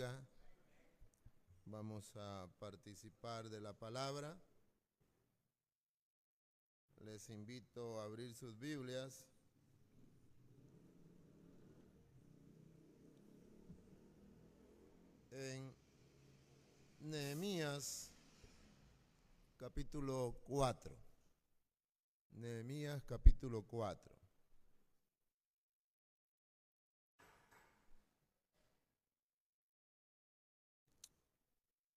bendiga. Vamos a participar de la palabra. Les invito a abrir sus Biblias. En Nehemías capítulo 4. Nehemías capítulo 4.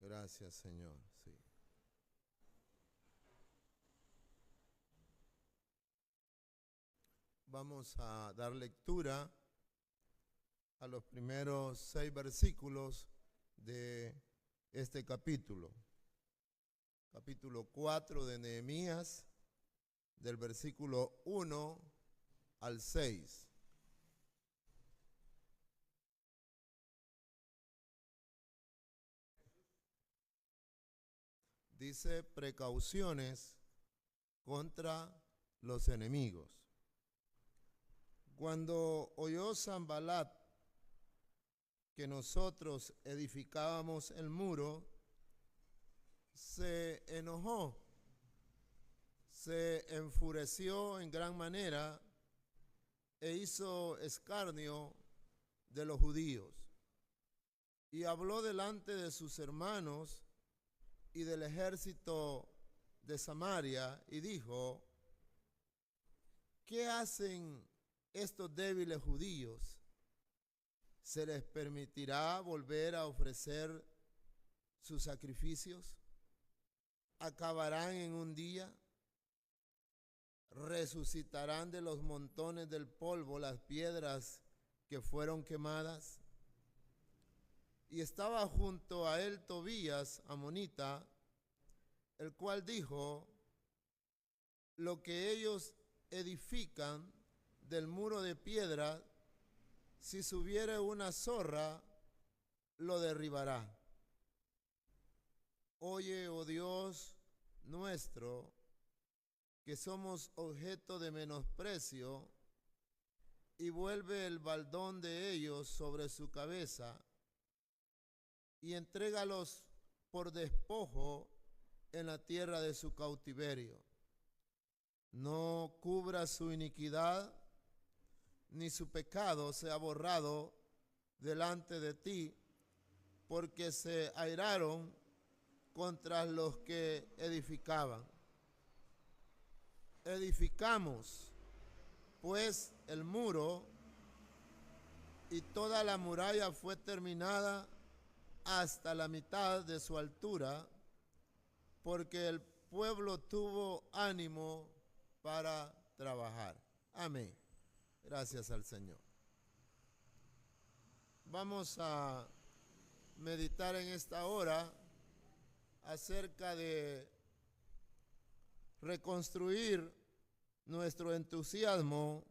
Gracias, Señor. Sí. Vamos a dar lectura a los primeros 6 versículos de este capítulo. Capítulo 4 de Nehemías, del versículo 1 al 6. Dice: precauciones contra los enemigos. Cuando oyó Sanballat que nosotros edificábamos el muro, se enojó, se enfureció en gran manera e hizo escarnio de los judíos. Y habló delante de sus hermanos y del ejército de Samaria y dijo: ¿qué hacen estos débiles judíos? ¿Se les permitirá volver a ofrecer sus sacrificios? ¿Acabarán en un día? ¿Resucitarán de los montones del polvo las piedras que fueron quemadas? Y estaba junto a él Tobías, amonita, el cual dijo: lo que ellos edifican del muro de piedra, si subiere una zorra, lo derribará. Oye, oh Dios nuestro, que somos objeto de menosprecio, y vuelve el baldón de ellos sobre su cabeza, y entrégalos por despojo en la tierra de su cautiverio. No cubra su iniquidad, ni su pecado sea borrado delante de ti, porque se airaron contra los que edificaban. Edificamos pues el muro, y toda la muralla fue terminada hasta la mitad de su altura, porque el pueblo tuvo ánimo para trabajar. Amén. Gracias al Señor. Vamos a meditar en esta hora acerca de reconstruir nuestro entusiasmo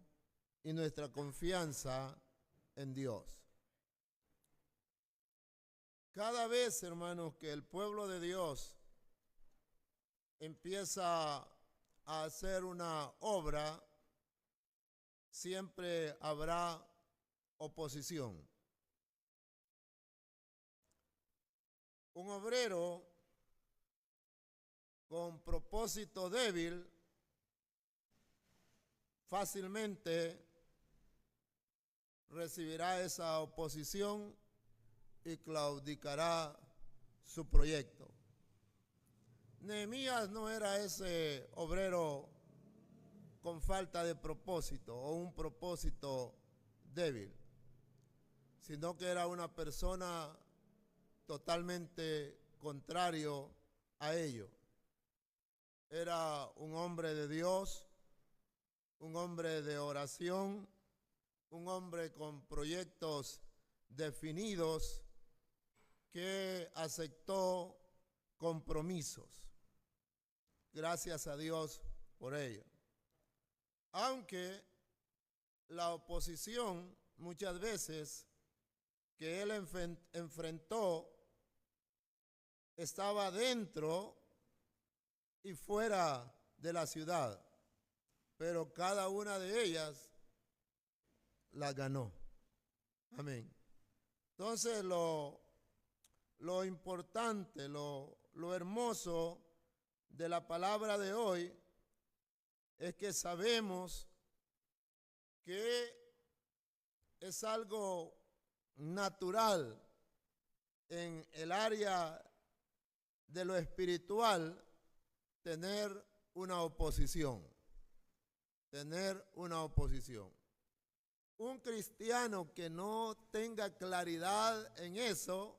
y nuestra confianza en Dios. Cada vez, hermanos, que el pueblo de Dios empieza a hacer una obra, siempre habrá oposición. Un obrero con propósito débil fácilmente recibirá esa oposición y claudicará su proyecto. Nehemías no era ese obrero con falta de propósito o un propósito débil, sino que era una persona totalmente contrario a ello. Era un hombre de Dios, un hombre de oración, un hombre con proyectos definidos que aceptó compromisos. Gracias a Dios por ello. Aunque la oposición muchas veces que él enfrentó estaba dentro y fuera de la ciudad, pero cada una de ellas la ganó. Amén. Entonces lo lo importante, lo hermoso de la palabra de hoy es que sabemos que es algo natural en el área de lo espiritual tener una oposición. Tener una oposición. Un cristiano que no tenga claridad en eso,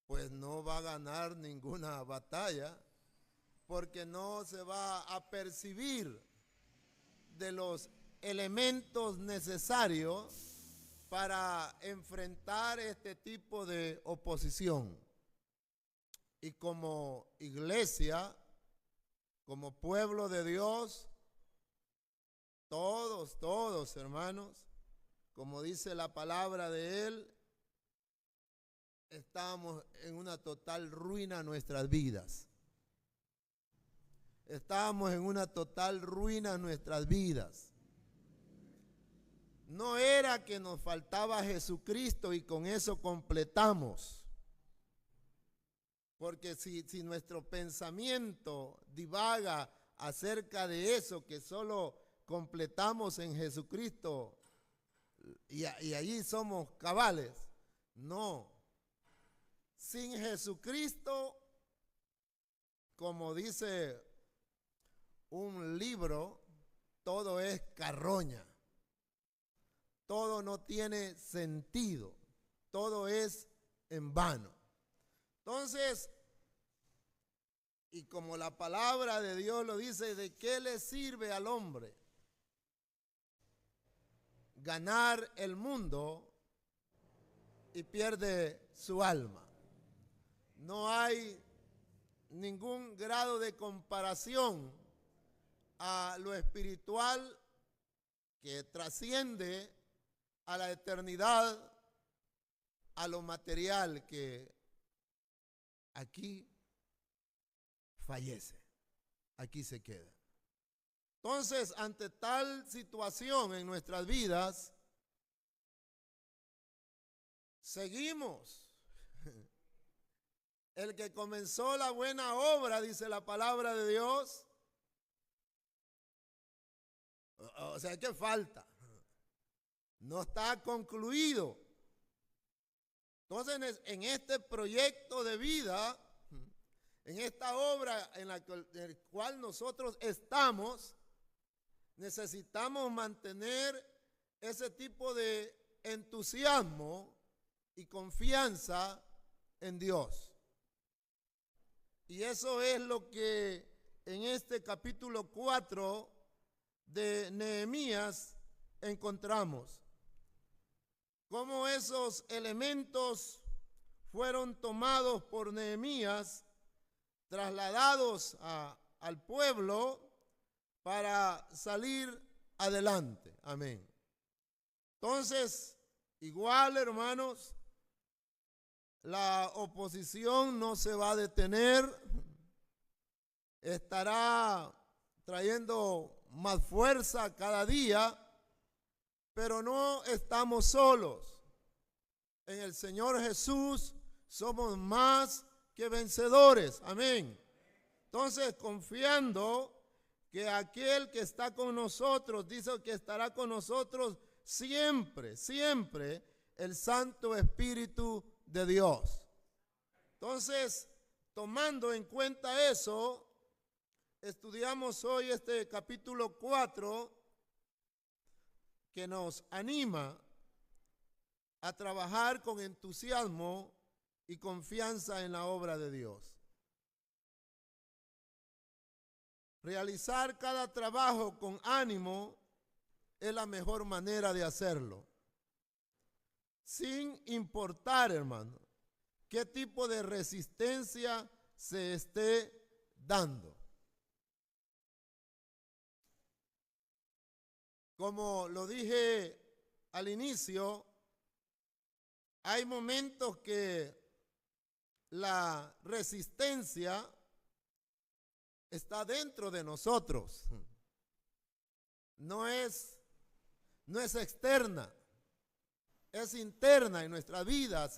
pues no va a ganar ninguna batalla, porque no se va a percibir de los elementos necesarios para enfrentar este tipo de oposición. Y como iglesia, como pueblo de Dios, todos hermanos, como dice la palabra de Él, estamos en una total ruina nuestras vidas. Estamos en una total ruina nuestras vidas. No era que nos faltaba Jesucristo y con eso completamos. Porque si nuestro pensamiento divaga acerca de eso, que solo completamos en Jesucristo y allí somos cabales, no. Sin Jesucristo, como dice un libro, todo es carroña. Todo no tiene sentido. Todo es en vano. Entonces, y como la palabra de Dios lo dice, ¿de qué le sirve al hombre ganar el mundo y pierde su alma? No hay ningún grado de comparación a lo espiritual que trasciende a la eternidad, a lo material que aquí fallece, aquí se queda. Entonces, ante tal situación en nuestras vidas, seguimos. El que comenzó la buena obra, dice la palabra de Dios, o sea, ¿qué falta? No está concluido. Entonces, en este proyecto de vida, en esta obra en la cual nosotros estamos, necesitamos mantener ese tipo de entusiasmo y confianza en Dios. Y eso es lo que en este capítulo 4 de Nehemías encontramos. Cómo esos elementos fueron tomados por Nehemías, trasladados al pueblo para salir adelante. Amén. Entonces, igual, hermanos, la oposición no se va a detener, estará trayendo más fuerza cada día, pero no estamos solos. En el Señor Jesús somos más que vencedores. Amén. Entonces, confiando que aquel que está con nosotros, dice que estará con nosotros siempre, siempre, el Santo Espíritu de Dios. Entonces, tomando en cuenta eso, estudiamos hoy este capítulo 4 que nos anima a trabajar con entusiasmo y confianza en la obra de Dios. Realizar cada trabajo con ánimo es la mejor manera de hacerlo. Sin importar, hermano, qué tipo de resistencia se esté dando. Como lo dije al inicio, hay momentos que la resistencia está dentro de nosotros. No es externa, es interna en nuestra vida.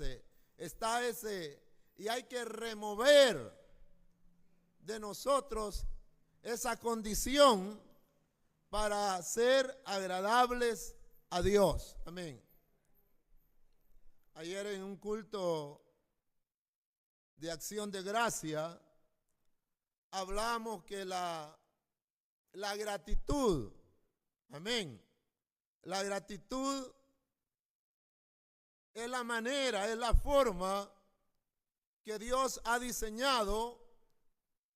Está ese y hay que remover de nosotros esa condición para ser agradables a Dios. Amén. Ayer en un culto de acción de gracia hablamos que la gratitud, amén, la gratitud es la manera, es la forma que Dios ha diseñado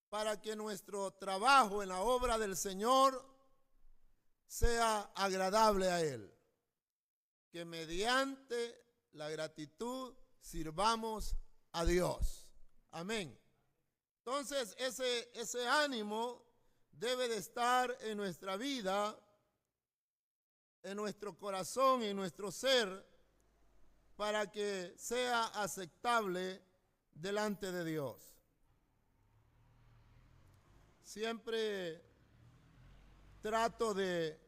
para que nuestro trabajo en la obra del Señor sea agradable a Él. Que mediante la gratitud sirvamos a Dios. Amén. Entonces ese ánimo debe de estar en nuestra vida, en nuestro corazón, en nuestro ser, para que sea aceptable delante de Dios. Siempre trato de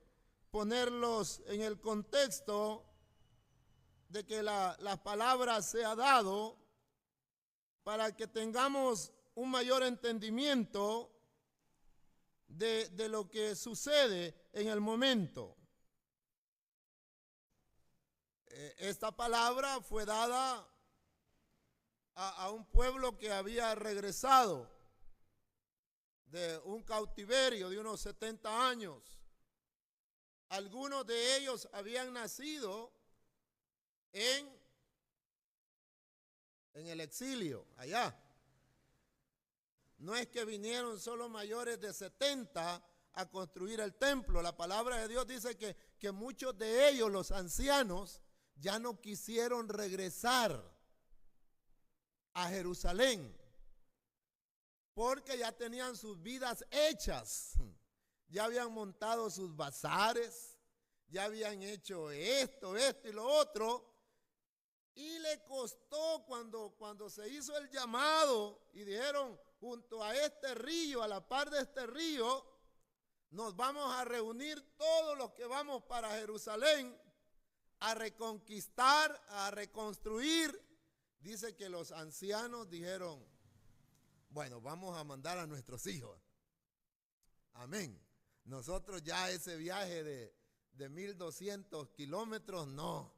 ponerlos en el contexto de que la palabra sea dado para que tengamos un mayor entendimiento de lo que sucede en el momento. Esta palabra fue dada a un pueblo que había regresado de un cautiverio de unos 70 años. Algunos de ellos habían nacido en el exilio, allá. No es que vinieron solo mayores de 70 a construir el templo. La palabra de Dios dice que muchos de ellos, los ancianos, ya no quisieron regresar a Jerusalén, porque ya tenían sus vidas hechas, ya habían montado sus bazares, ya habían hecho esto y lo otro, y le costó cuando se hizo el llamado y dijeron, junto a este río, a la par de este río, nos vamos a reunir todos los que vamos para Jerusalén a reconquistar, a reconstruir. Dice que los ancianos dijeron, bueno, vamos a mandar a nuestros hijos. Amén. Nosotros ya ese viaje de 1200 kilómetros no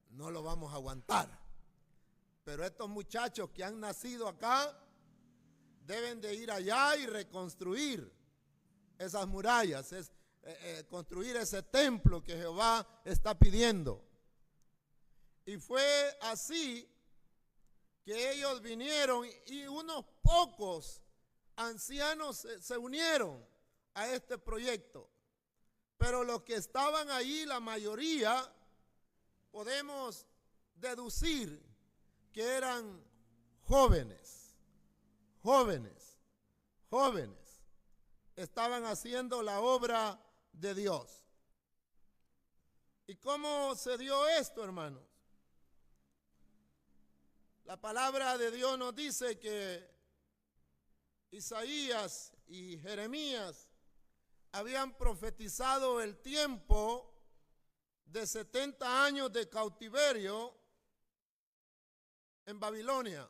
lo vamos a aguantar. Pero estos muchachos que han nacido acá deben de ir allá y reconstruir esas murallas, construir ese templo que Jehová está pidiendo. Y fue así que ellos vinieron y unos pocos ancianos se unieron a este proyecto. Pero los que estaban allí, la mayoría, podemos deducir que eran jóvenes. Estaban haciendo la obra de Dios. ¿Y cómo se dio esto, hermanos? La palabra de Dios nos dice que Isaías y Jeremías habían profetizado el tiempo de 70 años de cautiverio en Babilonia.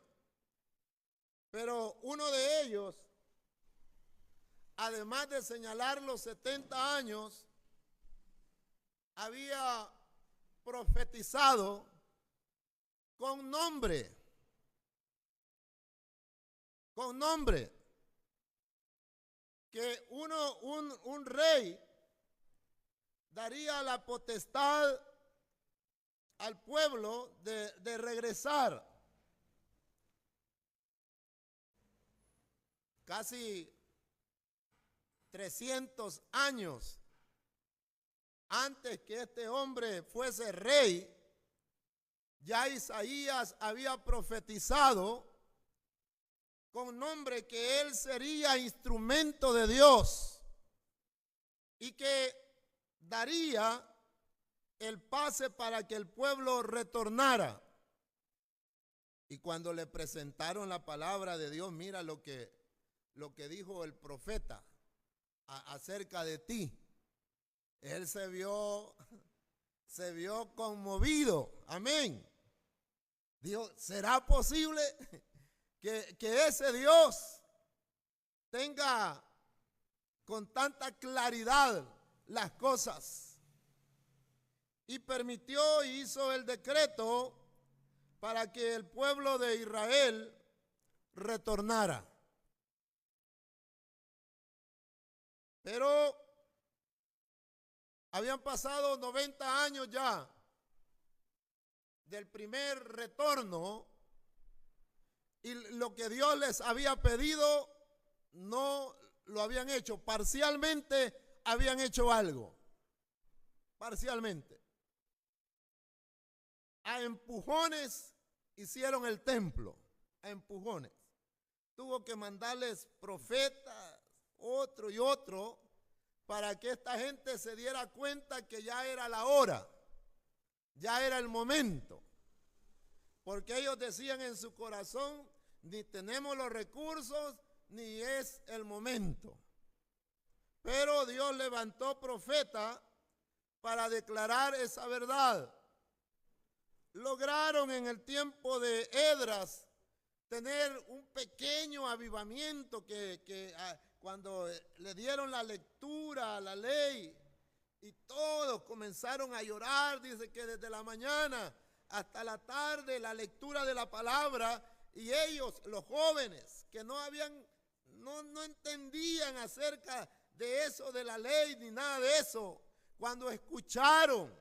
Pero uno de ellos, además de señalar los 70 años, había profetizado con nombre, que un rey daría la potestad al pueblo de regresar. Casi 300 años antes que este hombre fuese rey, ya Isaías había profetizado con nombre que él sería instrumento de Dios y que daría el pase para que el pueblo retornara. Y cuando le presentaron la palabra de Dios, mira lo que dijo el profeta acerca de ti. Él se vio conmovido. Amén. Dijo, ¿será posible que ese Dios tenga con tanta claridad las cosas. Y permitió y hizo el decreto para que el pueblo de Israel retornara. Pero habían pasado 90 años ya del primer retorno y lo que Dios les había pedido no lo habían hecho. Parcialmente habían hecho algo. Parcialmente. A empujones hicieron el templo. A empujones. Tuvo que mandarles profetas, otro y otro, para que esta gente se diera cuenta que ya era la hora, ya era el momento. Porque ellos decían en su corazón, ni tenemos los recursos, ni es el momento. Pero Dios levantó profeta para declarar esa verdad. Lograron en el tiempo de Esdras tener un pequeño avivamiento que cuando le dieron la lectura a la ley y todos comenzaron a llorar, dice que desde la mañana hasta la tarde la lectura de la palabra, y ellos, los jóvenes que no entendían acerca de eso de la ley ni nada de eso, cuando escucharon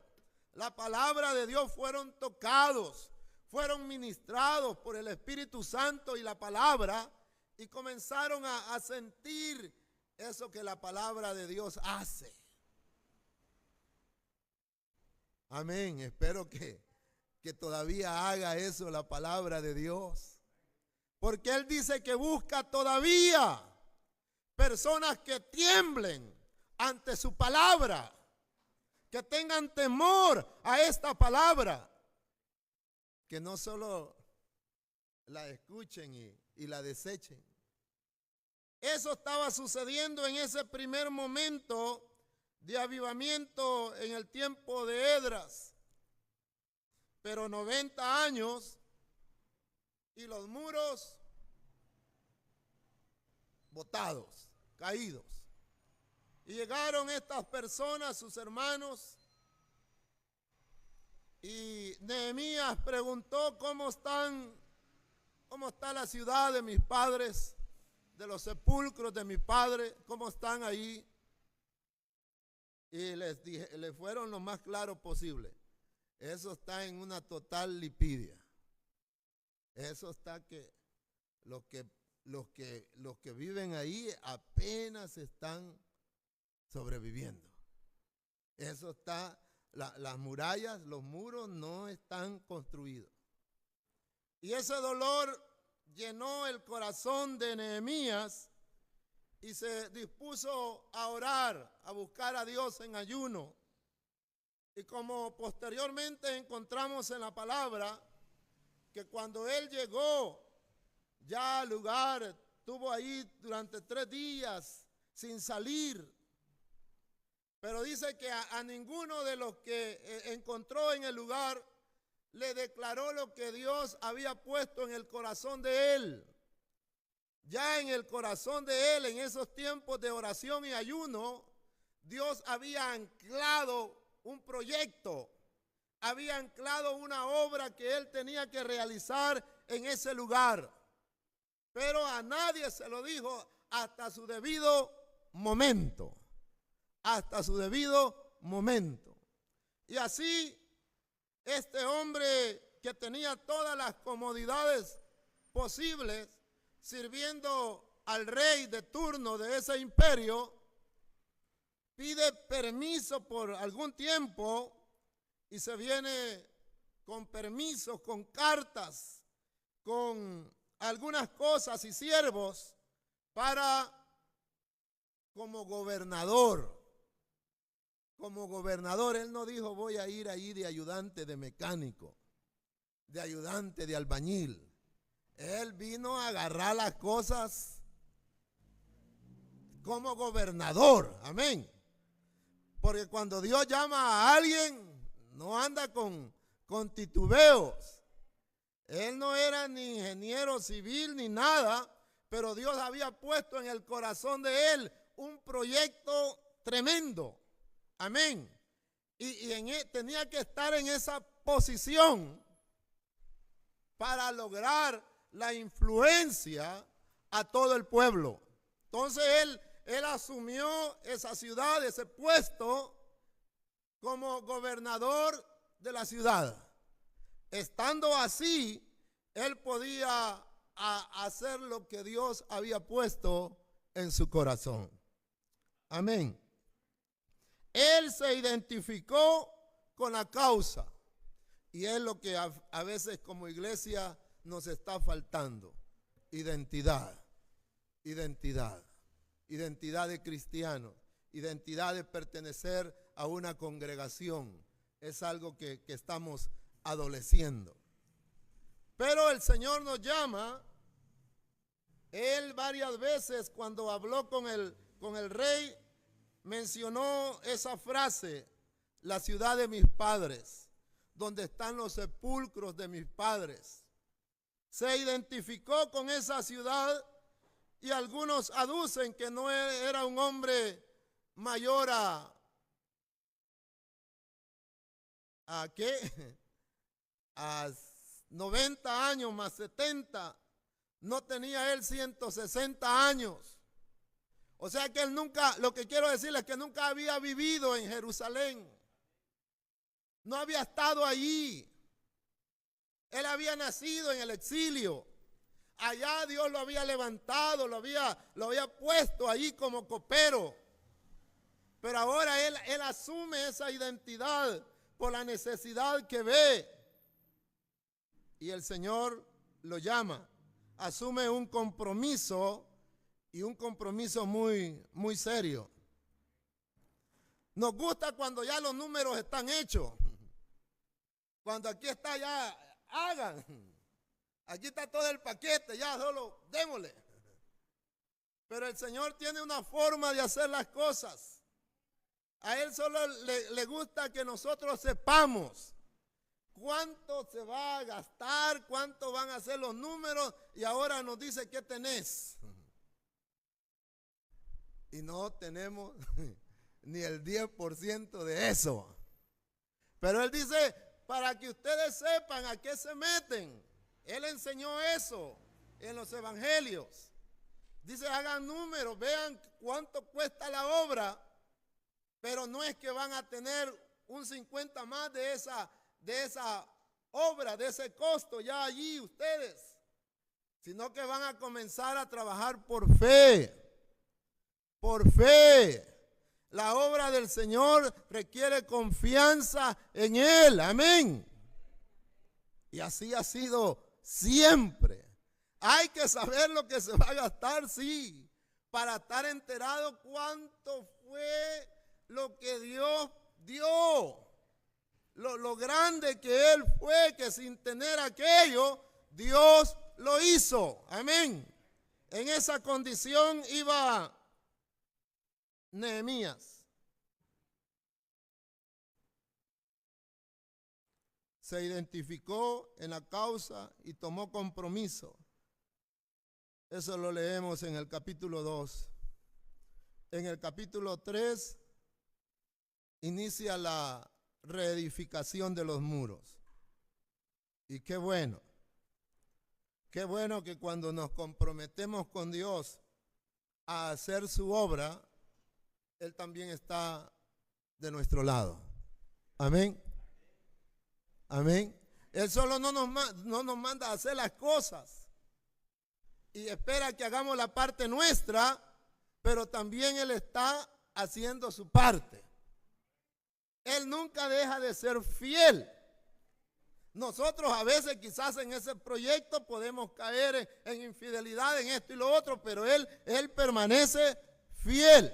la palabra de Dios fueron tocados, fueron ministrados por el Espíritu Santo y la palabra, y comenzaron a sentir eso que la palabra de Dios hace. Amén. Espero que todavía haga eso la palabra de Dios. Porque Él dice que busca todavía personas que tiemblen ante su palabra, que tengan temor a esta palabra, que no solo la escuchen y la desechen. Eso estaba sucediendo en ese primer momento de avivamiento en el tiempo de Esdras. Pero 90 años y los muros botados, caídos. Y llegaron estas personas, sus hermanos, y Nehemías preguntó cómo está la ciudad de mis padres, de los sepulcros de mi padre, cómo están ahí. Y les fueron lo más claro posible. Eso está en una total lipidia. Eso está que los que viven ahí apenas están sobreviviendo. Eso está, las murallas, los muros no están construidos. Y ese dolor llenó el corazón de Nehemías y se dispuso a orar, a buscar a Dios en ayuno. Y como posteriormente encontramos en la palabra, que cuando él llegó ya al lugar, estuvo ahí durante 3 días sin salir. Pero dice que a ninguno de los que encontró en el lugar le declaró lo que Dios había puesto en el corazón de él. Ya en el corazón de él, en esos tiempos de oración y ayuno, Dios había anclado un proyecto, había anclado una obra que él tenía que realizar en ese lugar. Pero a nadie se lo dijo hasta su debido momento. Hasta su debido momento. Y así, este hombre que tenía todas las comodidades posibles, sirviendo al rey de turno de ese imperio, pide permiso por algún tiempo y se viene con permisos, con cartas, con algunas cosas y siervos para como gobernador. Como gobernador, él no dijo voy a ir ahí de ayudante de mecánico, de ayudante de albañil. Él vino a agarrar las cosas como gobernador, amén. Porque cuando Dios llama a alguien, no anda con titubeos. Él no era ni ingeniero civil ni nada, pero Dios había puesto en el corazón de él un proyecto tremendo. Amén. Y tenía que estar en esa posición para lograr la influencia a todo el pueblo. Entonces él asumió esa ciudad, ese puesto, como gobernador de la ciudad. Estando así, él podía hacer lo que Dios había puesto en su corazón. Amén. Él se identificó con la causa. Y es lo que a veces como iglesia nos está faltando. Identidad. Identidad. Identidad de cristianos. Identidad de pertenecer a una congregación. Es algo que estamos adoleciendo. Pero el Señor nos llama. Él varias veces cuando habló con el rey mencionó esa frase: la ciudad de mis padres, donde están los sepulcros de mis padres. Se identificó con esa ciudad y algunos aducen que no era un hombre mayor ¿a qué? A 90 años más 70. No tenía él 160 años. O sea que él nunca, lo que quiero decirles es que nunca había vivido en Jerusalén. No había estado allí. Él había nacido en el exilio. Allá Dios lo había levantado, lo había puesto allí como copero. Pero ahora él asume esa identidad por la necesidad que ve. Y el Señor lo llama. Asume un compromiso, y un compromiso muy, muy serio. Nos gusta cuando ya los números están hechos. Cuando aquí está ya, hagan. Aquí está todo el paquete, ya solo démosle. Pero el Señor tiene una forma de hacer las cosas. A Él solo le gusta que nosotros sepamos cuánto se va a gastar, cuánto van a ser los números, y ahora nos dice qué tenés. Y no tenemos ni el 10% de eso. Pero Él dice, para que ustedes sepan a qué se meten. Él enseñó eso en los evangelios. Dice, hagan números, vean cuánto cuesta la obra, pero no es que van a tener un 50 más de esa obra, de ese costo ya allí ustedes, sino que van a comenzar a trabajar por fe. Por fe. La obra del Señor requiere confianza en Él. Amén. Y así ha sido siempre. Hay que saber lo que se va a gastar, sí, para estar enterado cuánto fue lo que Dios dio. Lo grande que Él fue, que sin tener aquello, Dios lo hizo. Amén. En esa condición iba Nehemías. Se identificó en la causa y tomó compromiso. Eso lo leemos en el capítulo 2. En el capítulo 3 inicia la reedificación de los muros. Y qué bueno que cuando nos comprometemos con Dios a hacer su obra, Él también está de nuestro lado. Amén. Amén. Él solo no nos manda a hacer las cosas y espera que hagamos la parte nuestra, pero también Él está haciendo su parte. Él nunca deja de ser fiel. Nosotros a veces quizás en ese proyecto podemos caer en infidelidad, en esto y lo otro, pero Él permanece fiel.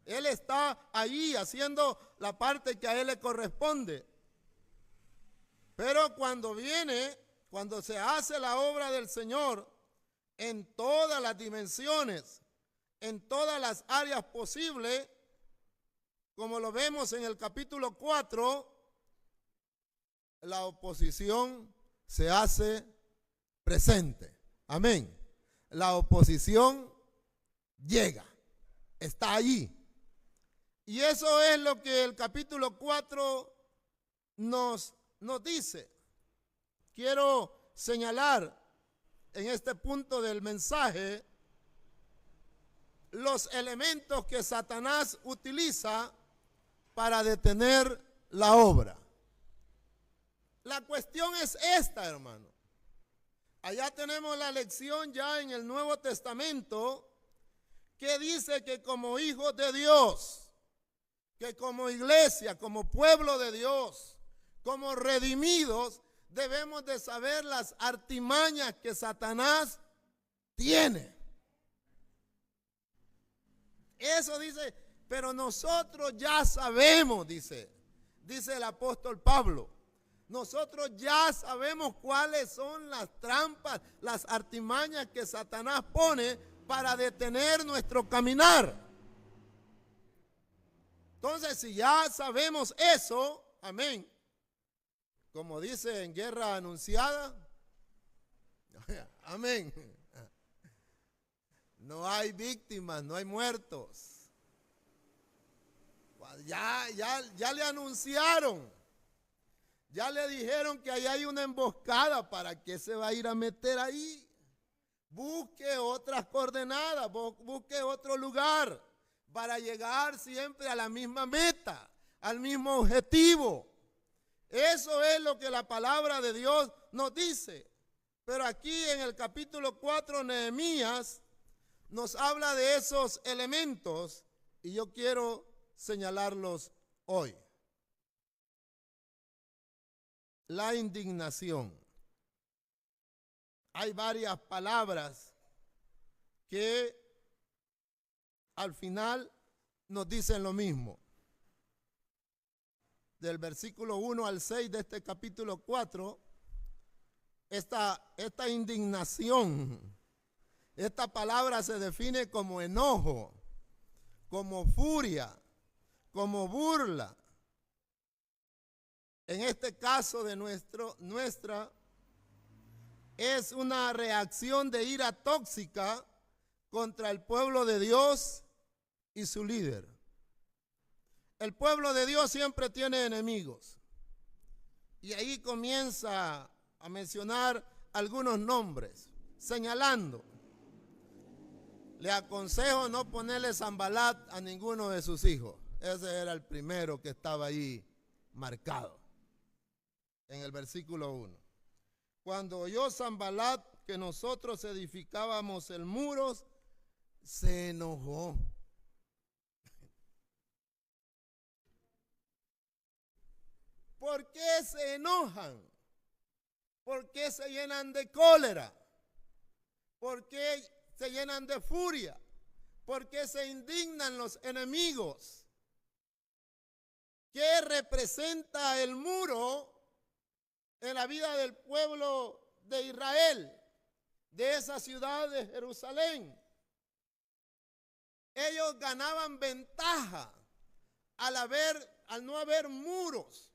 Él está allí haciendo la parte que a Él le corresponde. Pero cuando se hace la obra del Señor en todas las dimensiones, en todas las áreas posibles, como lo vemos en el capítulo 4, la oposición se hace presente. Amén. La oposición llega, está allí. Y eso es lo que el capítulo 4 nos dice. Quiero señalar en este punto del mensaje los elementos que Satanás utiliza para detener la obra. La cuestión es esta, hermano. Allá tenemos la lección ya en el Nuevo Testamento que dice que como hijos de Dios, que como iglesia, como pueblo de Dios, como redimidos, debemos de saber las artimañas que Satanás tiene. Eso dice, pero nosotros ya sabemos, dice el apóstol Pablo. Nosotros ya sabemos cuáles son las trampas, las artimañas que Satanás pone para detener nuestro caminar. Entonces, si ya sabemos eso, amén, como dice en Guerra Anunciada, amén, no hay víctimas, no hay muertos. Ya le anunciaron. Ya le dijeron que ahí hay una emboscada. ¿Para qué se va a ir a meter ahí? Busque otras coordenadas, busque otro lugar para llegar siempre a la misma meta, al mismo objetivo. Eso es lo que la palabra de Dios nos dice. Pero aquí en el capítulo 4, Nehemías nos habla de esos elementos y yo quiero señalarlos hoy. La indignación. Hay varias palabras que al final nos dicen lo mismo. Del versículo 1 al 6 de este capítulo 4, esta indignación, esta palabra se define como enojo, como furia, como burla. En este caso de nuestra es una reacción de ira tóxica contra el pueblo de Dios y su líder. El pueblo de Dios siempre tiene enemigos. Y ahí comienza a mencionar algunos nombres, señalando. Le aconsejo no ponerle Sanbalat a ninguno de sus hijos. Ese era el primero que estaba ahí marcado. En el versículo 1. Cuando oyó Sanbalat que nosotros edificábamos el muro, se enojó. ¿Por qué se enojan? ¿Por qué se llenan de cólera? ¿Por qué se llenan de furia? ¿Por qué se indignan los enemigos? ¿Qué representa el muro en la vida del pueblo de Israel, de esa ciudad de Jerusalén? Ellos ganaban ventaja al no haber muros,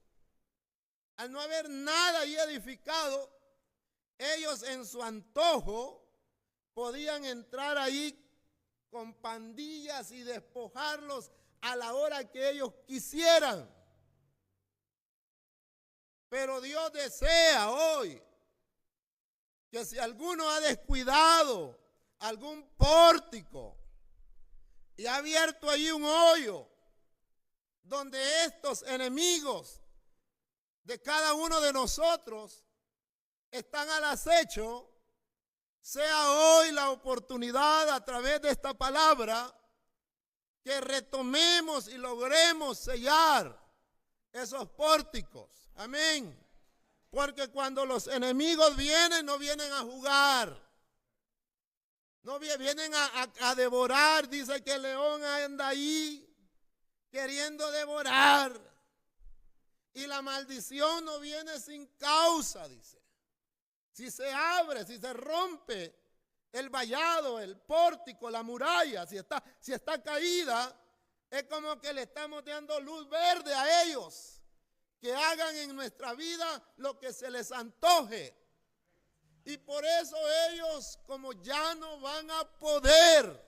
al no haber nada ahí edificado. Ellos en su antojo podían entrar ahí con pandillas y despojarlos a la hora que ellos quisieran. Pero Dios desea hoy que si alguno ha descuidado algún pórtico y ha abierto allí un hoyo donde estos enemigos de cada uno de nosotros están al acecho, sea hoy la oportunidad a través de esta palabra que retomemos y logremos sellar esos pórticos. Amén. Porque cuando los enemigos vienen, no vienen a jugar. No vienen a devorar. Dice que el león anda ahí queriendo devorar. Y la maldición no viene sin causa, dice. Si se abre, si se rompe el vallado, el pórtico, la muralla, si está caída, es como que le estamos dando luz verde a ellos, que hagan en nuestra vida lo que se les antoje. Y por eso ellos, como ya no van a poder.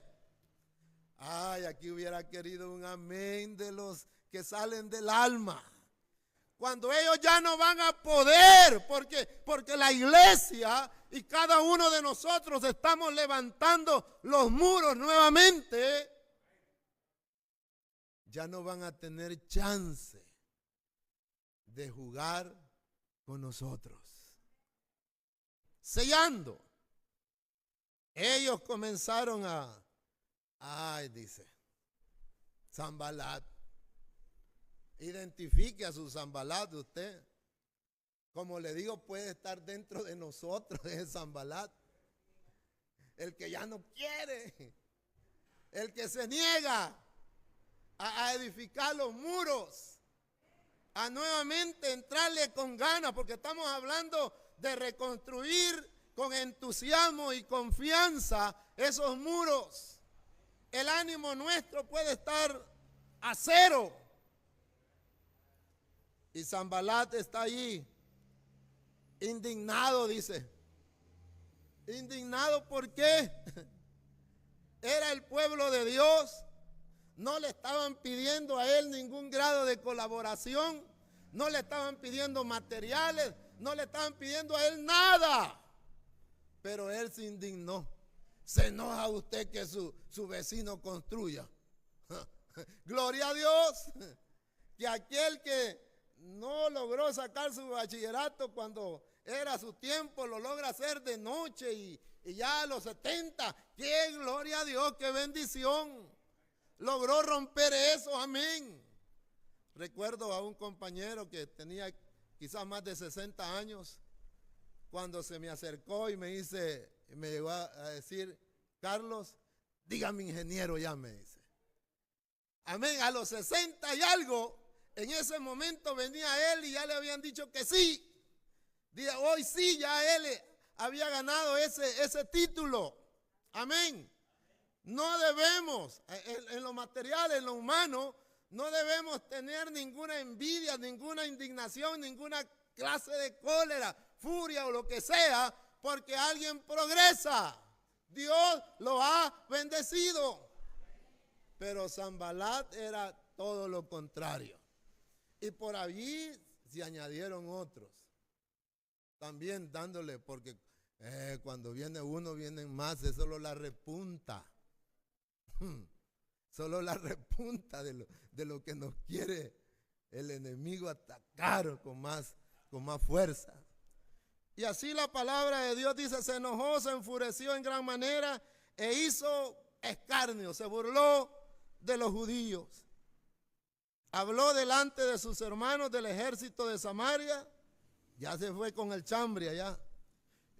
Ay, aquí hubiera querido un amén de los que salen del alma. Cuando ellos ya no van a poder, porque la iglesia y cada uno de nosotros estamos levantando los muros nuevamente, ya no van a tener chance de jugar con nosotros. Sellando. Ellos comenzaron dice, Sanbalat. Identifique a su Sanbalat usted. Como le digo, puede estar dentro de nosotros ese Sanbalat. El que ya no quiere. El que se niega a edificar los muros. A nuevamente entrarle con ganas, porque estamos hablando de reconstruir con entusiasmo y confianza esos muros. El ánimo nuestro puede estar a cero. Y Sanbalat está allí, indignado, dice. Indignado, ¿por qué? Era el pueblo de Dios. No le estaban pidiendo a él ningún grado de colaboración. No le estaban pidiendo materiales. No le estaban pidiendo a él nada. Pero él se indignó. Se enoja usted que su vecino construya. Gloria a Dios. Que aquel que no logró sacar su bachillerato cuando era su tiempo, lo logra hacer de noche y ya a los 70. ¡Qué gloria a Dios! ¡Qué bendición! Logró romper eso, amén. Recuerdo a un compañero que tenía quizás más de 60 años, cuando se me acercó y me llegó a decir, Carlos, dígame ingeniero ya, me dice. Amén, a los 60 y algo, en ese momento venía él y ya le habían dicho que sí. Hoy sí, ya él había ganado ese título. Amén. No debemos, en lo material, en lo humano, no debemos tener ninguna envidia, ninguna indignación, ninguna clase de cólera, furia o lo que sea, porque alguien progresa. Dios lo ha bendecido. Pero Sanbalat era todo lo contrario. Y por allí se añadieron otros. También dándole, porque cuando viene uno, vienen más, es solo la repunta. Solo la repunta de lo que nos quiere el enemigo atacar con más fuerza. Y así la palabra de Dios dice, se enojó, se enfureció en gran manera e hizo escarnio, se burló de los judíos. Habló delante de sus hermanos del ejército de Samaria, ya se fue con el chambre allá,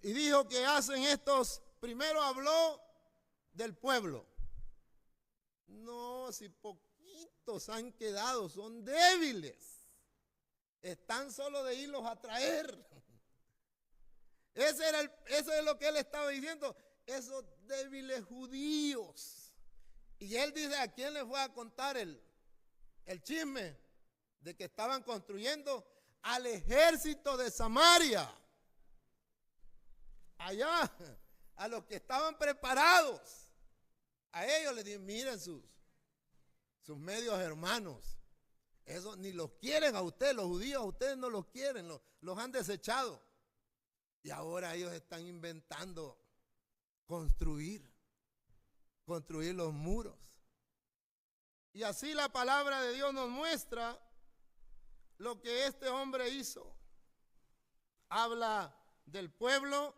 y dijo que hacen estos, primero habló del pueblo. No, si poquitos han quedado, son débiles, están solo de irlos a traer. Eso es lo que él estaba diciendo, esos débiles judíos. Y él dice, ¿a quién le fue a contar el chisme? De que estaban construyendo al ejército de Samaria. Allá, a los que estaban preparados. A ellos les dicen, miren sus medios hermanos. Eso ni los quieren a ustedes, los judíos, a ustedes no los quieren, los han desechado. Y ahora ellos están inventando construir los muros. Y así la palabra de Dios nos muestra lo que este hombre hizo. Habla del pueblo,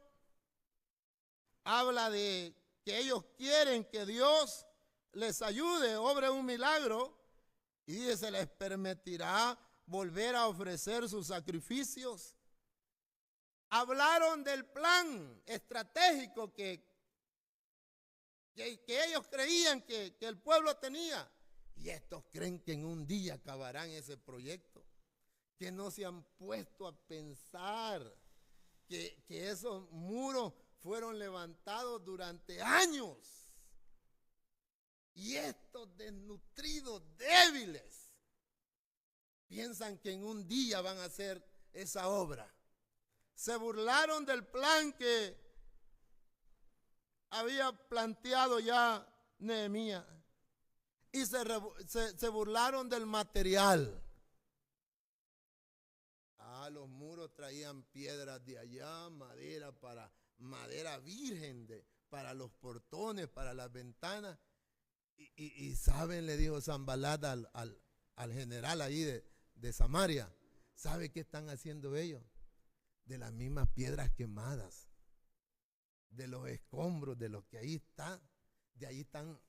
habla de que ellos quieren que Dios les ayude, obre un milagro, y dice, se les permitirá volver a ofrecer sus sacrificios. Hablaron del plan estratégico que ellos creían que el pueblo tenía. Y estos creen que en un día acabarán ese proyecto. Que no se han puesto a pensar que esos muros fueron levantados durante años. Y estos desnutridos, débiles, piensan que en un día van a hacer esa obra. Se burlaron del plan que había planteado ya Nehemías. Y se burlaron del material. Los muros traían piedras de allá, madera virgen para los portones, para las ventanas. Y saben, le dijo Sanbalat al general ahí de Samaria, ¿sabe qué están haciendo ellos? De las mismas piedras quemadas, de los escombros, de lo que ahí está, de ahí están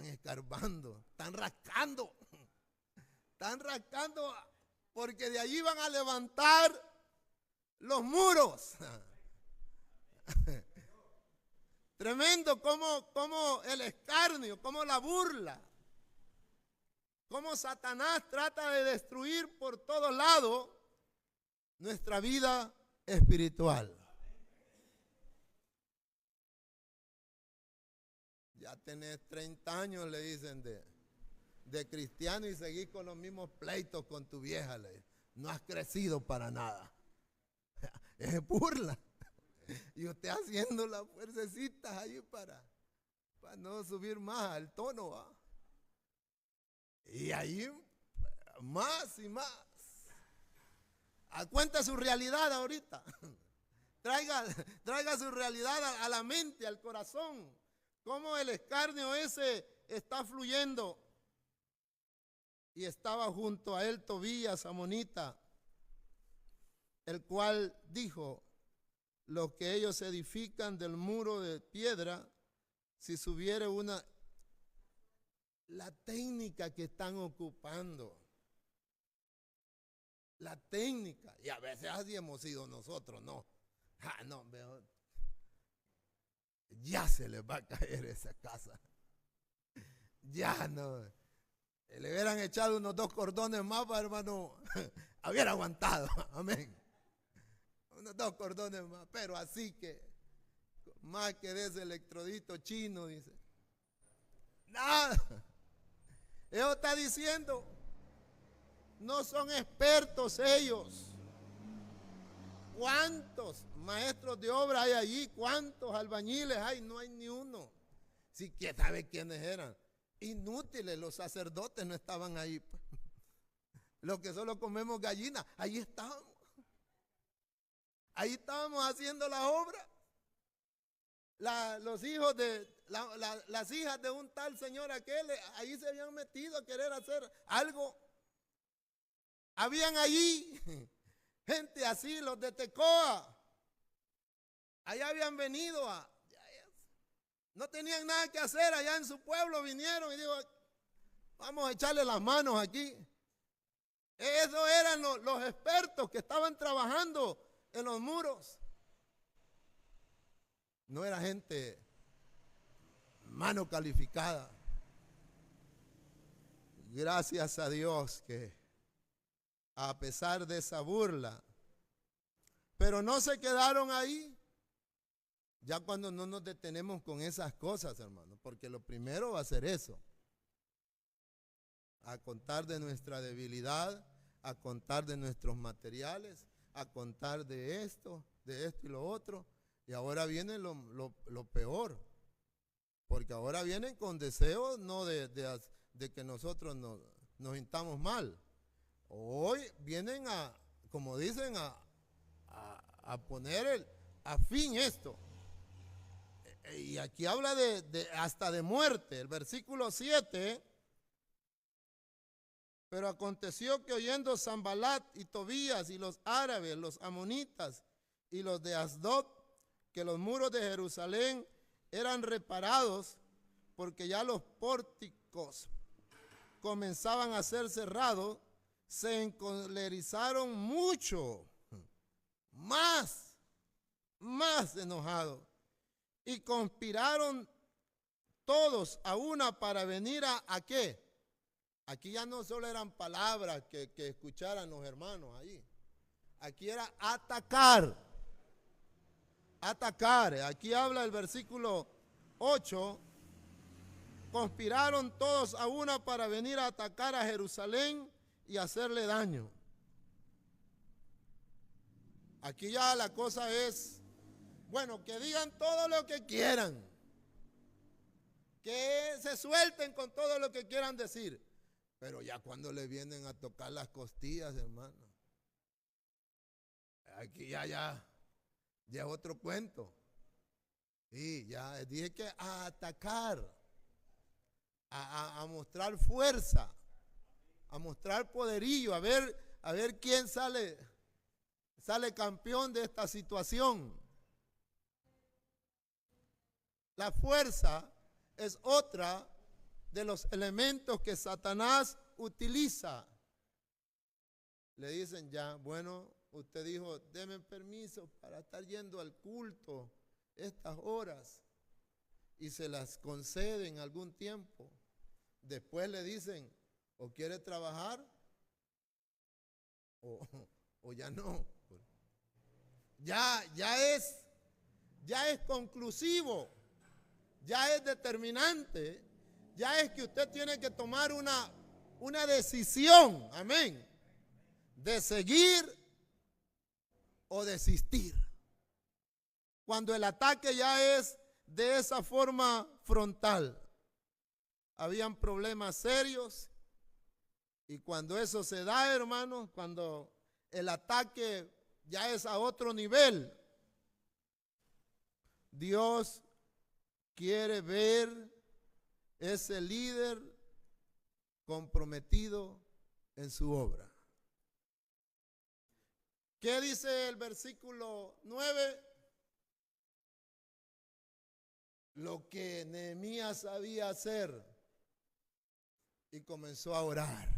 escarbando, están rascando, porque de allí van a levantar los muros. Tremendo como el escarnio, como la burla, como Satanás trata de destruir por todos lados nuestra vida espiritual. Ya tenés 30 años, le dicen, de cristiano y seguís con los mismos pleitos con tu vieja. No has crecido para nada. Es burla. Y usted haciendo las fuercecitas ahí para no subir más al tono, ¿va? Y ahí más y más. Cuenta su realidad ahorita. Traiga su realidad a la mente, al corazón. Cómo el escarnio ese está fluyendo. Y estaba junto a él Tobías, amonita, el cual dijo: lo que ellos edifican del muro de piedra, si subiere la técnica que están ocupando, la técnica, y a veces así hemos sido nosotros, no, ya se les va a caer esa casa, ya no, le hubieran echado unos 2 cordones más, hermano, hubiera aguantado, amén. Unos 2 cordones más, pero así que, más que de ese electrodito chino, dice. Nada. Eso está diciendo, no son expertos ellos. ¿Cuántos maestros de obra hay allí? ¿Cuántos albañiles hay? No hay ni uno. Si quién sabe quiénes eran. Inútiles, los sacerdotes no estaban ahí. Los que solo comemos gallinas, ahí estábamos. Ahí estábamos haciendo la obra. Los hijos las hijas de un tal señor aquel, ahí se habían metido a querer hacer algo. Habían allí gente así, los de Tecoa. Allá habían venido no tenían nada que hacer allá en su pueblo, vinieron y dijo, vamos a echarle las manos aquí. Esos eran los expertos que estaban trabajando en los muros. No era gente mano calificada. Gracias a Dios que a pesar de esa burla, pero no se quedaron ahí. Ya cuando no nos detenemos con esas cosas, hermano, porque lo primero va a ser eso. A contar de nuestra debilidad, a contar de nuestros materiales, a contar de esto y lo otro. Y ahora viene lo peor, porque ahora vienen con deseos no de que nosotros nos sintamos mal. Hoy vienen como dicen, a poner a fin esto. Y aquí habla hasta de muerte. El versículo 7. Pero aconteció que oyendo Sanbalat y Tobías y los árabes, los amonitas y los de Asdod, que los muros de Jerusalén eran reparados, porque ya los pórticos comenzaban a ser cerrados, se encolerizaron mucho, más enojados, y conspiraron todos a una para venir a ¿qué? Aquí ya no solo eran palabras que escucharan los hermanos ahí. Aquí era atacar. Aquí habla el versículo 8. Conspiraron todos a una para venir a atacar a Jerusalén y hacerle daño. Aquí ya la cosa es, bueno, que digan todo lo que quieran, que se suelten con todo lo que quieran decir, pero ya cuando le vienen a tocar las costillas, hermano, aquí ya es otro cuento. Y ya dije que a atacar, a mostrar fuerza, a mostrar poderío, a ver quién sale campeón de esta situación. La fuerza es otra de los elementos que Satanás utiliza. Le dicen ya, bueno, usted dijo, denme permiso para estar yendo al culto estas horas, y se las conceden algún tiempo. Después le dicen, o quiere trabajar o ya no. Ya es conclusivo, ya es determinante, ya es que usted tiene que tomar una decisión, amén, de seguir o desistir. Cuando el ataque ya es de esa forma frontal. Habían problemas serios, y cuando eso se da, hermanos, cuando el ataque ya es a otro nivel, Dios quiere ver ese líder comprometido en su obra. ¿Qué dice el versículo 9? Lo que Nehemías sabía hacer, y comenzó a orar.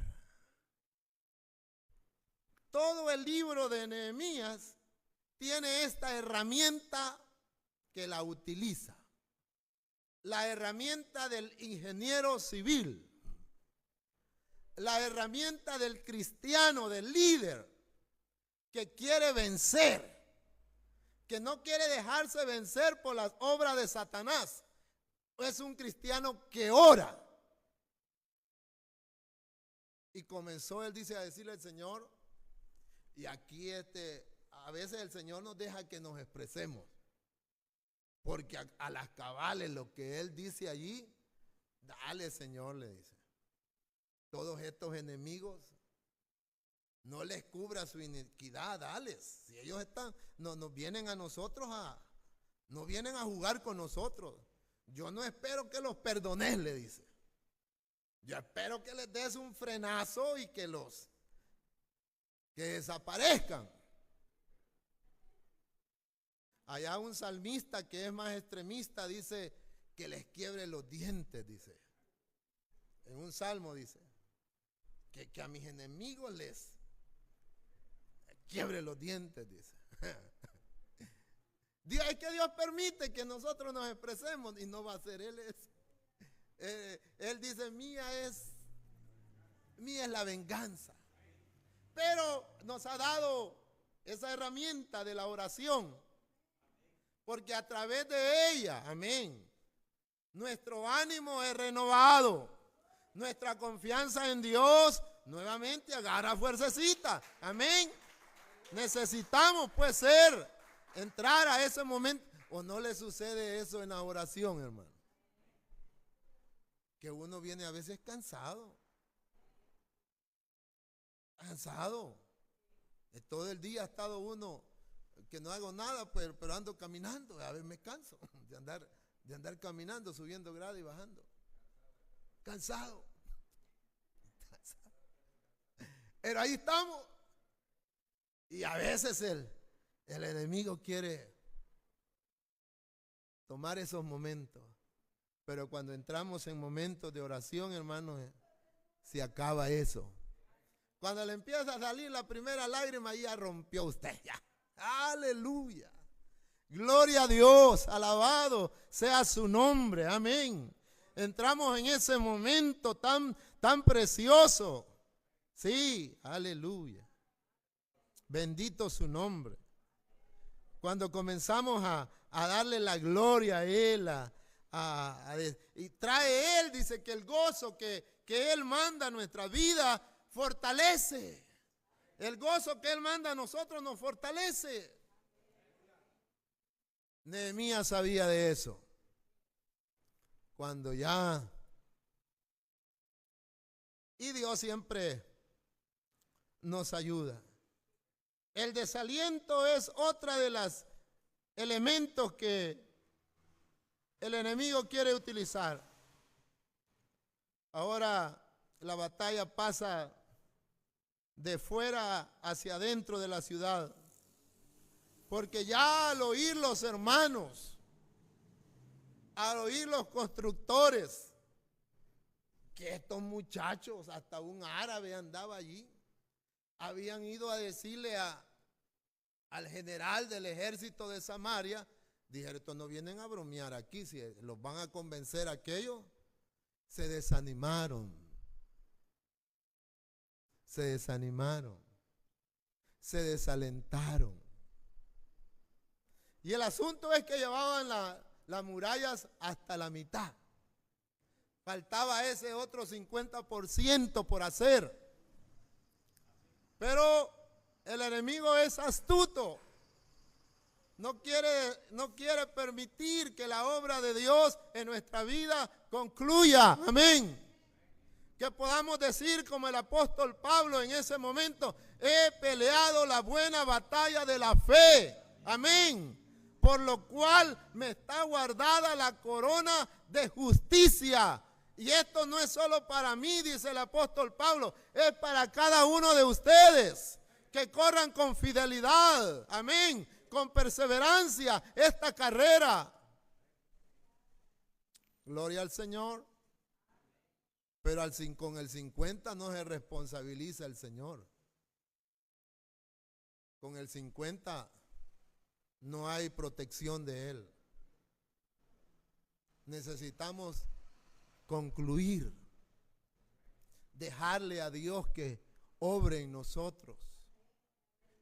Todo el libro de Nehemías tiene esta herramienta que la utiliza. La herramienta del ingeniero civil. La herramienta del cristiano, del líder, que quiere vencer, que no quiere dejarse vencer por las obras de Satanás. Es un cristiano que ora. Y comenzó, él dice, a decirle al Señor, y aquí a veces el Señor nos deja que nos expresemos, porque a las cabales lo que él dice allí, dale, Señor, le dice. Todos estos enemigos, no les cubra su iniquidad, dales. Si ellos nos vienen a nosotros no vienen a jugar con nosotros. Yo no espero que los perdones, le dice. Yo espero que les des un frenazo y que desaparezcan. Allá un salmista que es más extremista dice que les quiebre los dientes, dice. En un salmo dice que a mis enemigos les quiebre los dientes, dice. Es que Dios permite que nosotros nos expresemos, y no va a ser Él eso. Él dice, mía es la venganza. Pero nos ha dado esa herramienta de la oración, porque a través de ella, amén, nuestro ánimo es renovado, nuestra confianza en Dios nuevamente agarra fuercecita, amén. Necesitamos pues entrar a ese momento. ¿O no le sucede eso en la oración, hermano? Que uno viene a veces cansado. Todo el día ha estado uno que no hago nada, pero ando caminando. A veces me canso de andar caminando, subiendo grado y bajando. Cansado. Pero ahí estamos. Y a veces el enemigo quiere tomar esos momentos. Pero cuando entramos en momentos de oración, hermanos, se acaba eso. Cuando le empieza a salir la primera lágrima, ya rompió usted. Ya. Aleluya. Gloria a Dios. Alabado sea su nombre. Amén. Entramos en ese momento tan precioso. Sí, aleluya. Bendito su nombre. Cuando comenzamos a darle la gloria a Él, y trae Él, dice que el gozo que Él manda a nuestra vida fortalece. El gozo que Él manda a nosotros nos fortalece. Nehemías sabía de eso. Cuando ya... Y Dios siempre nos ayuda. El desaliento es otra de los elementos que el enemigo quiere utilizar. Ahora la batalla pasa de fuera hacia adentro de la ciudad. Porque ya al oír los hermanos, al oír los constructores, que estos muchachos, hasta un árabe andaba allí, habían ido a decirle al general del ejército de Samaria, dijeron, estos no vienen a bromear aquí, si los van a convencer a aquellos. Se desanimaron, se desalentaron. Y el asunto es que llevaban las murallas hasta la mitad. Faltaba ese otro 50% por hacer. Pero el enemigo es astuto. No quiere permitir que la obra de Dios en nuestra vida concluya. Amén. Que podamos decir como el apóstol Pablo en ese momento, he peleado la buena batalla de la fe. Amén. Por lo cual me está guardada la corona de justicia. Y esto no es solo para mí, dice el apóstol Pablo, es para cada uno de ustedes que corran con fidelidad, amén, con perseverancia esta carrera. Gloria al Señor. Pero con el 50 no se responsabiliza el Señor. Con el 50 no hay protección de Él. Necesitamos concluir, dejarle a Dios que obre en nosotros.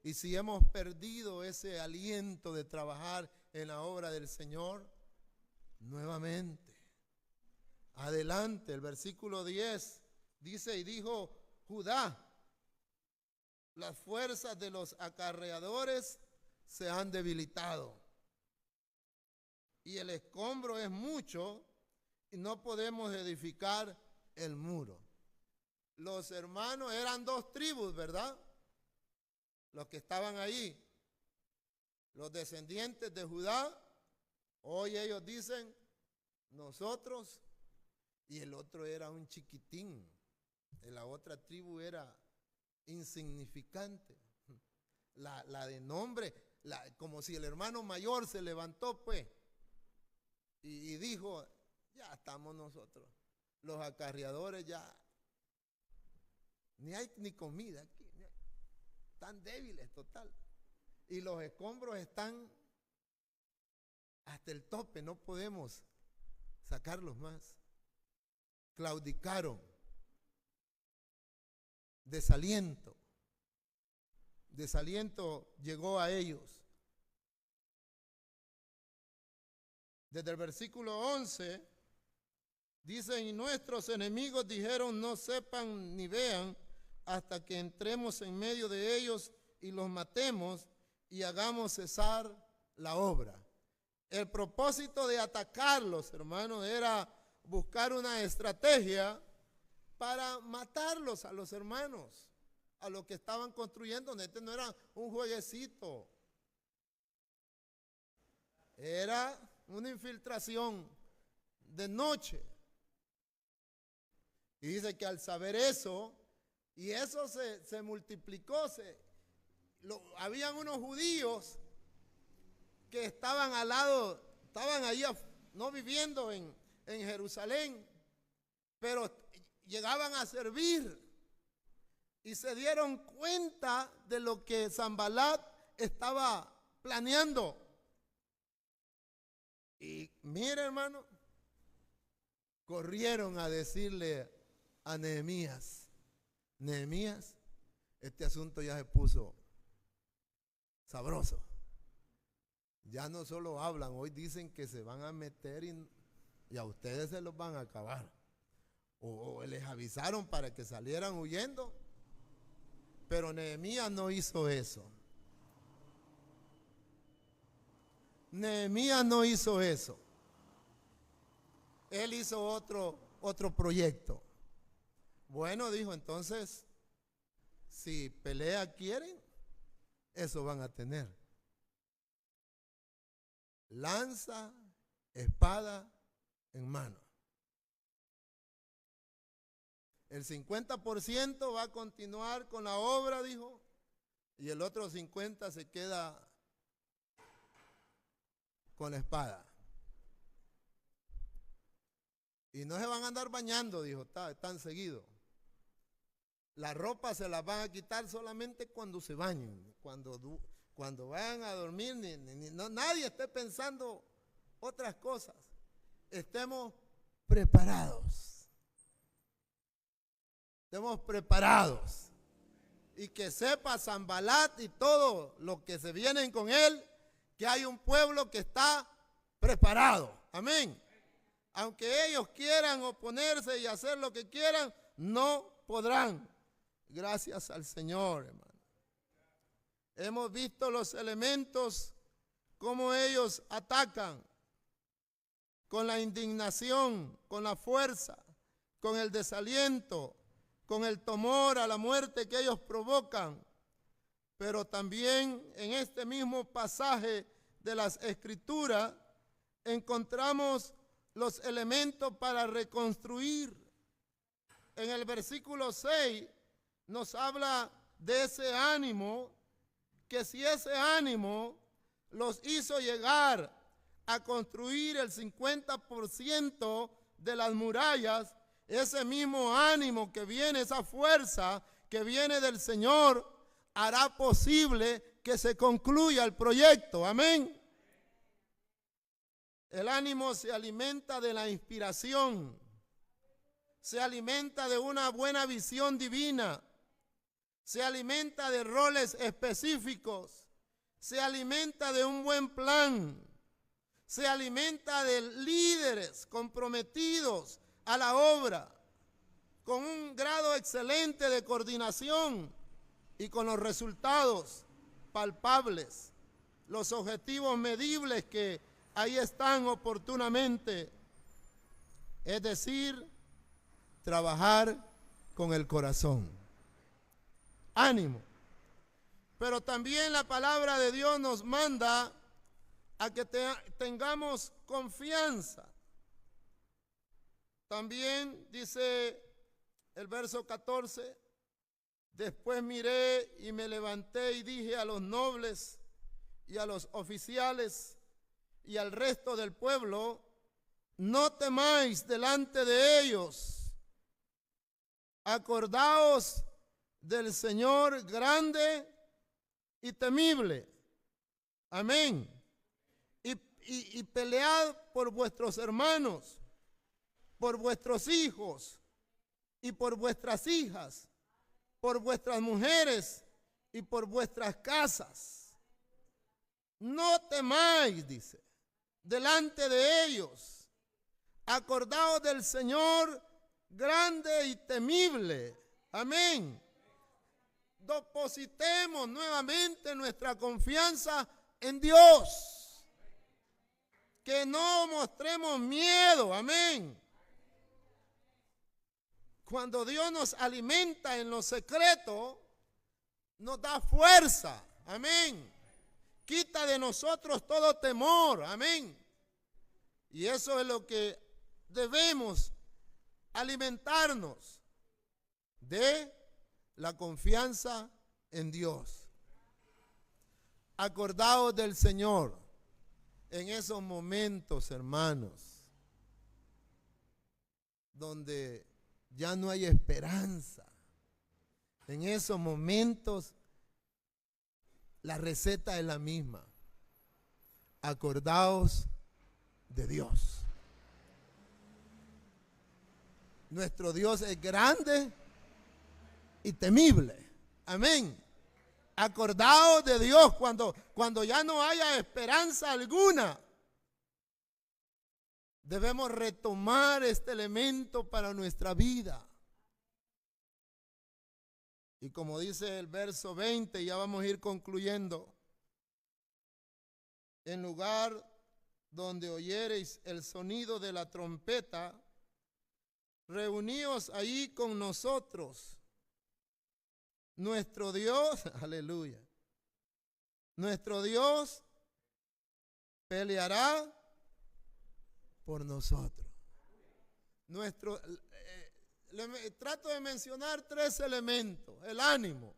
Y si hemos perdido ese aliento de trabajar en la obra del Señor, nuevamente, adelante, el versículo 10 dice, y dijo Judá, las fuerzas de los acarreadores se han debilitado y el escombro es mucho y no podemos edificar el muro. Los hermanos eran dos tribus, ¿verdad? Los que estaban ahí, los descendientes de Judá. Hoy ellos dicen nosotros, y el otro era un chiquitín. La otra tribu era insignificante. La de nombre, como si el hermano mayor se levantó pues y dijo, ya estamos nosotros, los acarreadores ya, ni hay ni comida aquí, están débiles total. Y los escombros están hasta el tope, no podemos sacarlos más. Claudicaron, desaliento llegó a ellos. Desde el versículo 11 dicen, y nuestros enemigos dijeron, no sepan ni vean hasta que entremos en medio de ellos y los matemos y hagamos cesar la obra. El propósito de atacarlos, hermanos, era buscar una estrategia para matarlos a los hermanos, a los que estaban construyendo. Este no era un jueguecito, era una infiltración de noche. Y dice que al saber eso, y eso se multiplicó, habían unos judíos que estaban al lado, estaban ahí, no viviendo en Jerusalén, pero llegaban a servir y se dieron cuenta de lo que Sanbalat estaba planeando. Y mire, hermano, corrieron a decirle a Nehemías, Nehemías, este asunto ya se puso sabroso. Ya no solo hablan, hoy dicen que se van a meter y a ustedes se los van a acabar. O les avisaron para que salieran huyendo. Pero Nehemías no hizo eso. Nehemías no hizo eso. Él hizo otro proyecto. Bueno, dijo, entonces, si pelea quieren, eso van a tener. Lanza, espada en mano. El 50% va a continuar con la obra, dijo, y el otro 50% se queda con la espada. Y no se van a andar bañando, dijo, tan seguido. La ropa se la van a quitar solamente cuando se bañen, cuando vayan a dormir, nadie esté pensando otras cosas. Estemos preparados. Estemos preparados. Y que sepa Sanbalat y todo lo que se vienen con él, que hay un pueblo que está preparado. Amén. Aunque ellos quieran oponerse y hacer lo que quieran, no podrán. Gracias al Señor, hermano. Hemos visto los elementos, cómo ellos atacan con la indignación, con la fuerza, con el desaliento, con el temor a la muerte que ellos provocan. Pero también en este mismo pasaje de las Escrituras encontramos los elementos para reconstruir. En el versículo 6 nos habla de ese ánimo, que si ese ánimo los hizo llegar a construir el 50% de las murallas, ese mismo ánimo que viene, esa fuerza que viene del Señor, hará posible que se concluya el proyecto. Amén. El ánimo se alimenta de la inspiración, se alimenta de una buena visión divina, se alimenta de roles específicos, se alimenta de un buen plan, se alimenta de líderes comprometidos a la obra, con un grado excelente de coordinación y con los resultados palpables, los objetivos medibles que ahí están oportunamente. Es decir, trabajar con el corazón. Ánimo. Pero también la palabra de Dios nos manda a que tengamos confianza. También dice el verso 14, después miré y me levanté y dije a los nobles y a los oficiales y al resto del pueblo, no temáis delante de ellos, acordaos del Señor grande y temible. Amén. Y pelead por vuestros hermanos, por vuestros hijos y por vuestras hijas, por vuestras mujeres y por vuestras casas. No temáis, dice, delante de ellos. Acordaos del Señor grande y temible. Amén. Depositemos nuevamente nuestra confianza en Dios. Que no mostremos miedo. Amén. Cuando Dios nos alimenta en lo secreto, nos da fuerza. Amén. Quita de nosotros todo temor. Amén. Y eso es lo que debemos alimentarnos, de la confianza en Dios. Acordaos del Señor en esos momentos, hermanos, donde ya no hay esperanza. En esos momentos la receta es la misma. Acordaos de Dios. Nuestro Dios es grande y temible. Amén. Acordaos de Dios cuando ya no haya esperanza alguna. Debemos retomar este elemento para nuestra vida. Y como dice el verso 20, ya vamos a ir concluyendo. en lugar donde oyereis el sonido de la trompeta, reuníos ahí con nosotros. Nuestro Dios, aleluya, nuestro Dios peleará por nosotros. Trato de mencionar 3 elementos: el ánimo,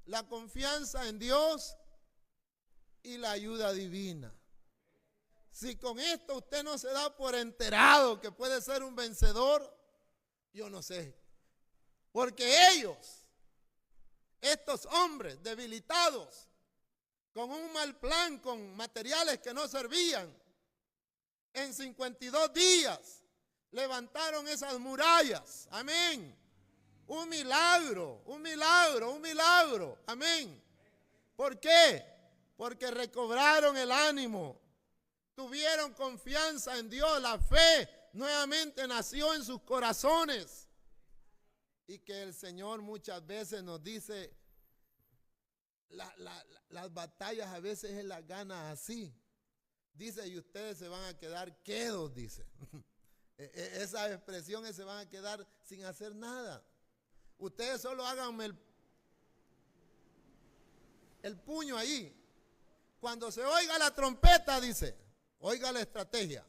la confianza en Dios y la ayuda divina. Si con esto usted no se da por enterado que puede ser un vencedor, yo no sé. Porque ellos, estos hombres debilitados, con un mal plan, con materiales que no servían, en 52 días levantaron esas murallas. Amén. Un milagro, un milagro, un milagro. Amén. ¿Por qué? Porque recobraron el ánimo, tuvieron confianza en Dios, la fe nuevamente nació en sus corazones. Y que el Señor muchas veces nos dice, las batallas a veces Él las gana así. Dice, y ustedes se van a quedar quedos, dice. Esas expresiones se van a quedar sin hacer nada. Ustedes solo háganme el puño ahí. Cuando se oiga la trompeta, dice, oiga la estrategia.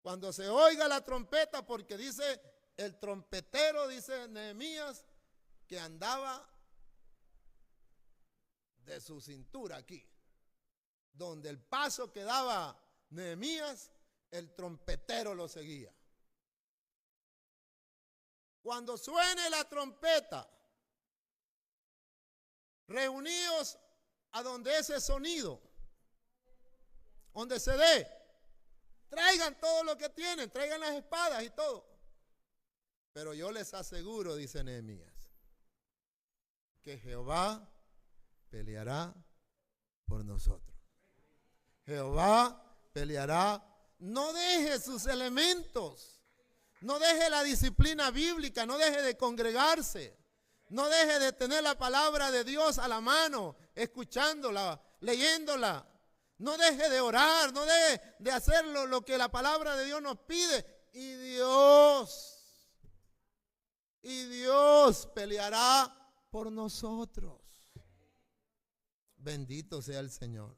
Cuando se oiga la trompeta, porque dice el trompetero, dice Nehemías, que andaba de su cintura aquí. Donde el paso que daba Nehemías, el trompetero lo seguía. Cuando suene la trompeta, reuníos a donde ese sonido, donde se dé, traigan todo lo que tienen, traigan las espadas y todo. Pero yo les aseguro, dice Nehemías, que Jehová peleará por nosotros. Jehová peleará. No deje sus elementos, no deje la disciplina bíblica, no deje de congregarse, no deje de tener la palabra de Dios a la mano, escuchándola, leyéndola. No deje de orar, no deje de hacer lo que la palabra de Dios nos pide. Y Dios peleará por nosotros. Bendito sea el Señor.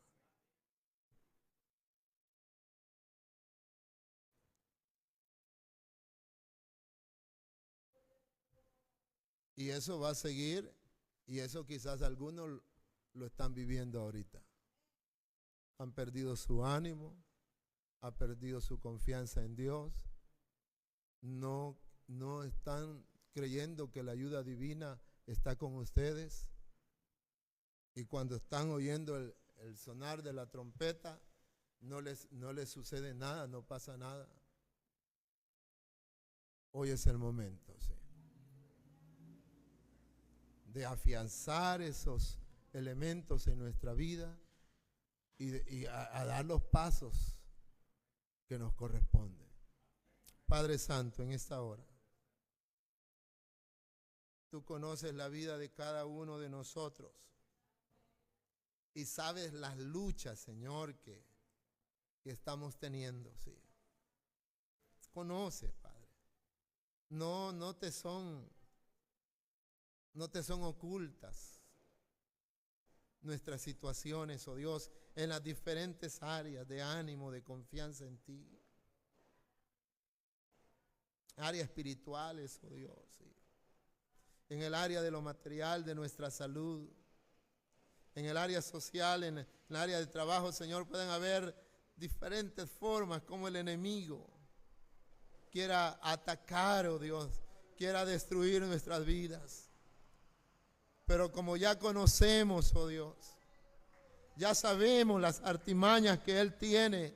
Y eso va a seguir, y eso quizás algunos lo están viviendo ahorita. Han perdido su ánimo, han perdido su confianza en Dios, no están creyendo que la ayuda divina está con ustedes. Y cuando están oyendo el sonar de la trompeta, no les sucede nada, no pasa nada. Hoy es el momento, sí, de afianzar esos elementos en nuestra vida y a dar los pasos que nos corresponden. Padre Santo, en esta hora, tú conoces la vida de cada uno de nosotros y sabes las luchas, Señor, que estamos teniendo, sí. Conoces, Padre. No te son ocultas nuestras situaciones, oh Dios, en las diferentes áreas de ánimo, de confianza en ti. Áreas espirituales, oh Dios, sí. En el área de lo material, de nuestra salud, en el área social, en el área de trabajo, Señor, pueden haber diferentes formas como el enemigo quiera atacar, oh Dios, quiera destruir nuestras vidas. Pero como ya conocemos, oh Dios, ya sabemos las artimañas que Él tiene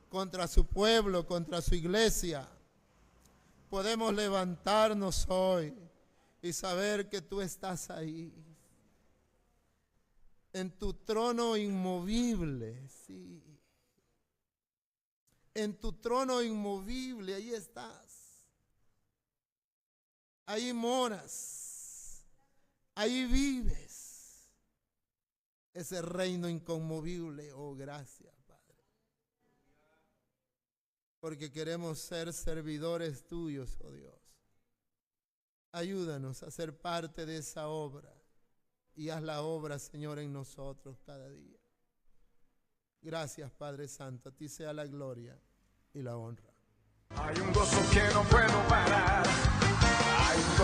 contra su pueblo, contra su iglesia, podemos levantarnos hoy y saber que tú estás ahí, en tu trono inmovible, sí. En tu trono inmovible, ahí estás. Ahí moras. Ahí vives. ese reino inconmovible. Oh, gracias, Padre. Porque queremos ser servidores tuyos, oh Dios. Ayúdanos a ser parte de esa obra y haz la obra, Señor, en nosotros cada día. Gracias, Padre Santo. A ti sea la gloria y la honra. Hay un gozo que no puedo parar. Hay un